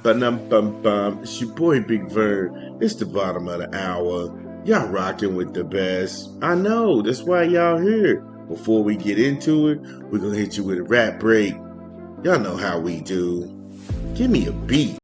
Ba-dum-bum-bum. It's your boy Big Vern. It's the bottom of the hour. Y'all rocking with the best. I know, that's why y'all here. Before we get into it, we're gonna hit you with a rap break. Y'all know how we do. Give me a beat.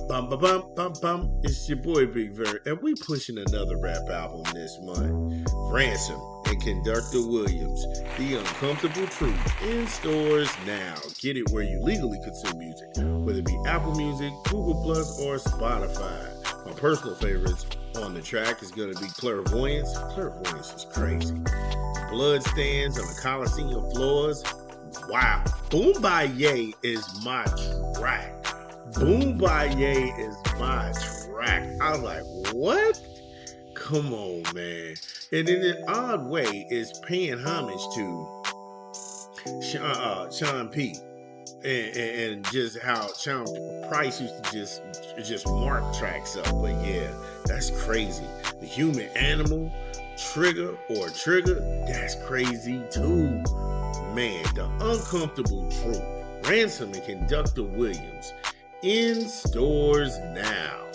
Bum bum bum bum bum. It's your boy Big Vern, and we pushing another rap album this month. Ransom and Conductor Williams, The Uncomfortable Truth, in stores now. Get it where you legally consume music, whether it be Apple Music, Google Plus, or Spotify. My personal favorites on the track is gonna be Clairvoyance. Clairvoyance is crazy. Blood Stands on the Coliseum floors. Wow. Boombayé is my track. Boombayé is my track. I was like, what? Come on, man. And in an odd way, is paying homage to Sean P. And just how Sean Price used to just mark tracks up. But yeah, that's crazy. The Human Animal, Trigger, that's crazy too. Man, The Uncomfortable Truth, Ransom and Conductor Williams, in stores now.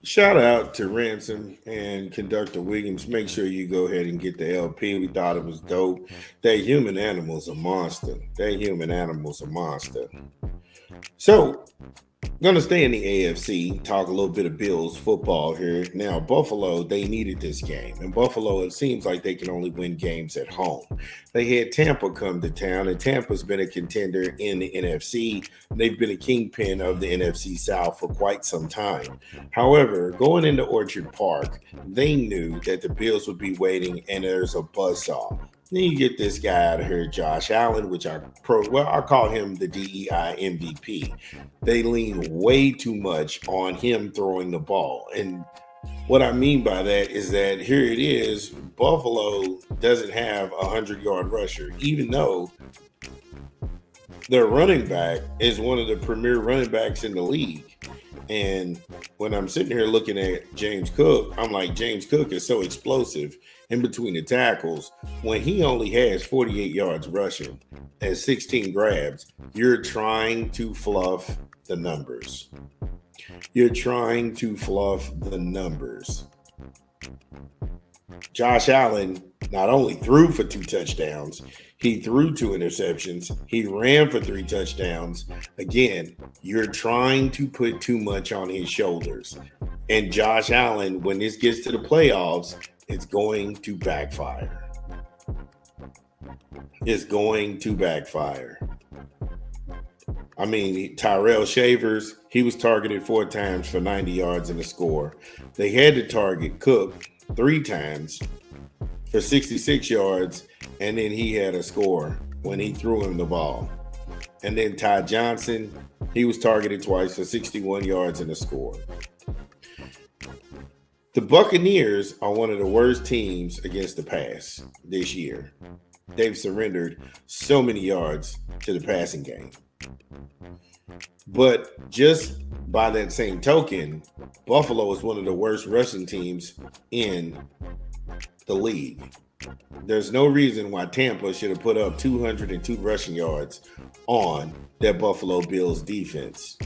Shout out to Ransom and Conductor Williams. Make sure you go ahead and get the LP. We thought it was dope. That Human Animal's a monster. So, gonna stay in the AFC, talk a little bit of Bills football here. Now, Buffalo, they needed this game. And Buffalo, it seems like they can only win games at home. They had Tampa come to town, and Tampa's been a contender in the NFC. They've been a kingpin of the NFC South for quite some time. However, going into Orchard Park, they knew that the Bills would be waiting, and there's a buzzsaw. Then you get this guy out of here, Josh Allen, which I call him the DEI MVP. They lean way too much on him throwing the ball. And what I mean by that is that here it is, Buffalo doesn't have a 100-yard rusher, even though their running back is one of the premier running backs in the league. And when I'm sitting here looking at James Cook, I'm like, James Cook is so explosive in between the tackles. When he only has 48 yards rushing and 16 grabs, you're trying to fluff the numbers. Josh Allen not only threw for 2 touchdowns, he threw 2 interceptions. He ran for 3 touchdowns. Again, you're trying to put too much on his shoulders. And Josh Allen, when this gets to the playoffs, it's going to backfire. I mean, Tyrell Shavers, he was targeted 4 times for 90 yards and a score. They had to target Cook 3 times for 66 yards, and then he had a score when he threw him the ball. And then Ty Johnson, he was targeted twice for 61 yards and a score. The Buccaneers are one of the worst teams against the pass this year. They've surrendered so many yards to the passing game. But just by that same token, Buffalo is one of the worst rushing teams in the league. There's no reason why Tampa should have put up 202 rushing yards on that Buffalo Bills defense.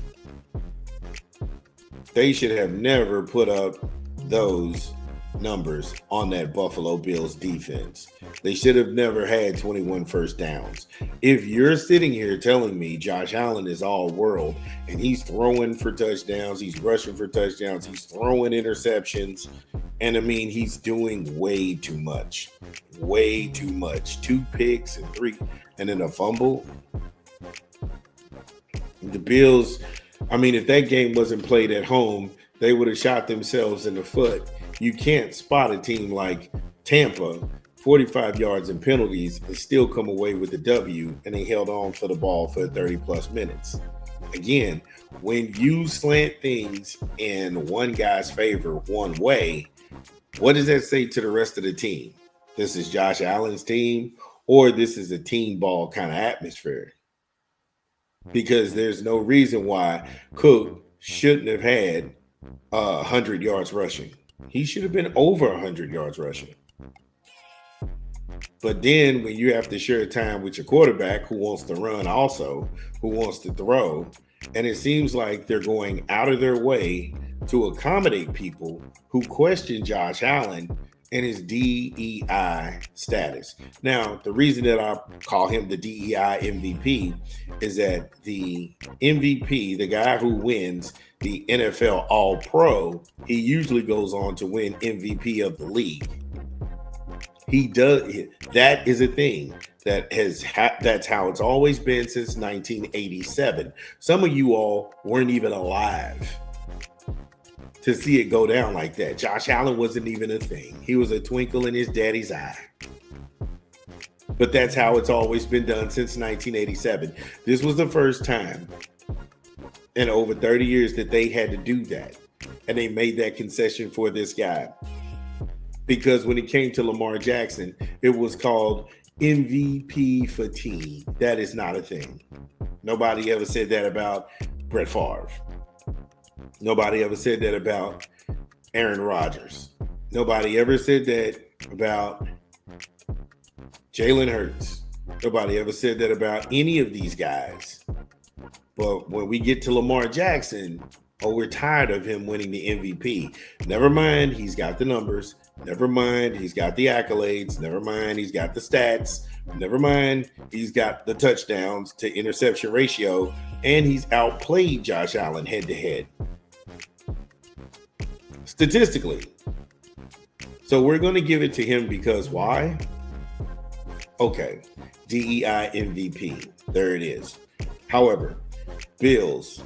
They should have never put up those numbers on that Buffalo Bills defense. They should have never had 21 first downs. If you're sitting here telling me Josh Allen is all world and he's throwing for touchdowns, he's rushing for touchdowns, he's throwing interceptions, and I mean, he's doing way too much. 2 picks and 3, and then a fumble. The Bills, I mean, if that game wasn't played at home, they would have shot themselves in the foot. You can't spot a team like Tampa, 45 yards and penalties, and still come away with the W, and they held on for the ball for 30-plus minutes. Again, when you slant things in one guy's favor one way, what does that say to the rest of the team? This is Josh Allen's team, or this is a team ball kind of atmosphere? Because there's no reason why Cook shouldn't have had 100 yards rushing. He should have been over 100 yards rushing. But then when you have to share time with your quarterback who wants to run also, who wants to throw, and it seems like they're going out of their way to accommodate people who question Josh Allen and his DEI status. Now, the reason that I call him the DEI MVP is that the MVP, the guy who wins the NFL All-Pro, he usually goes on to win MVP of the league. He does. That is a thing that's how it's always been since 1987. Some of you all weren't even alive to see it go down like that. Josh Allen wasn't even a thing. He was a twinkle in his daddy's eye. But that's how it's always been done since 1987. This was the first time in over 30 years that they had to do that. And they made that concession for this guy. Because when it came to Lamar Jackson, it was called MVP fatigue. That is not a thing. Nobody ever said that about Brett Favre. Nobody ever said that about Aaron Rodgers. Nobody ever said that about Jalen Hurts. Nobody ever said that about any of these guys. But when we get to Lamar Jackson, we're tired of him winning the MVP. Never mind, he's got the numbers. Never mind, he's got the accolades. Never mind, he's got the stats. Never mind, he's got the touchdowns to interception ratio. And he's outplayed Josh Allen head to head. Statistically. So we're going to give it to him because why? Okay, DEI MVP. There it is. However, Bills,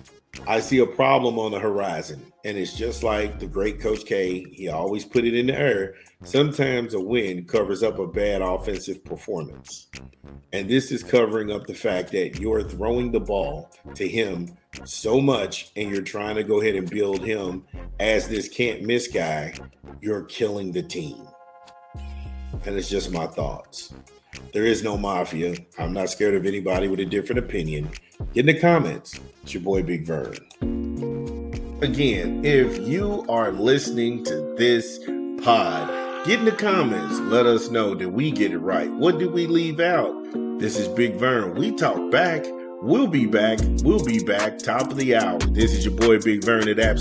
I see a problem on the horizon, and it's just like the great Coach K. He always put it in the air. Sometimes a win covers up a bad offensive performance. And this is covering up the fact that you're throwing the ball to him so much and you're trying to go ahead and build him as this can't miss guy. You're killing the team. And it's just my thoughts. There is no mafia. I'm not scared of anybody with a different opinion. Get in the comments. It's your boy, Big Vern. Again, if you are listening to this pod, get in the comments. Let us know that we get it right. What did we leave out? This is Big Vern. We talk back. We'll be back. We'll be back. Top of the hour. This is your boy, Big Vern at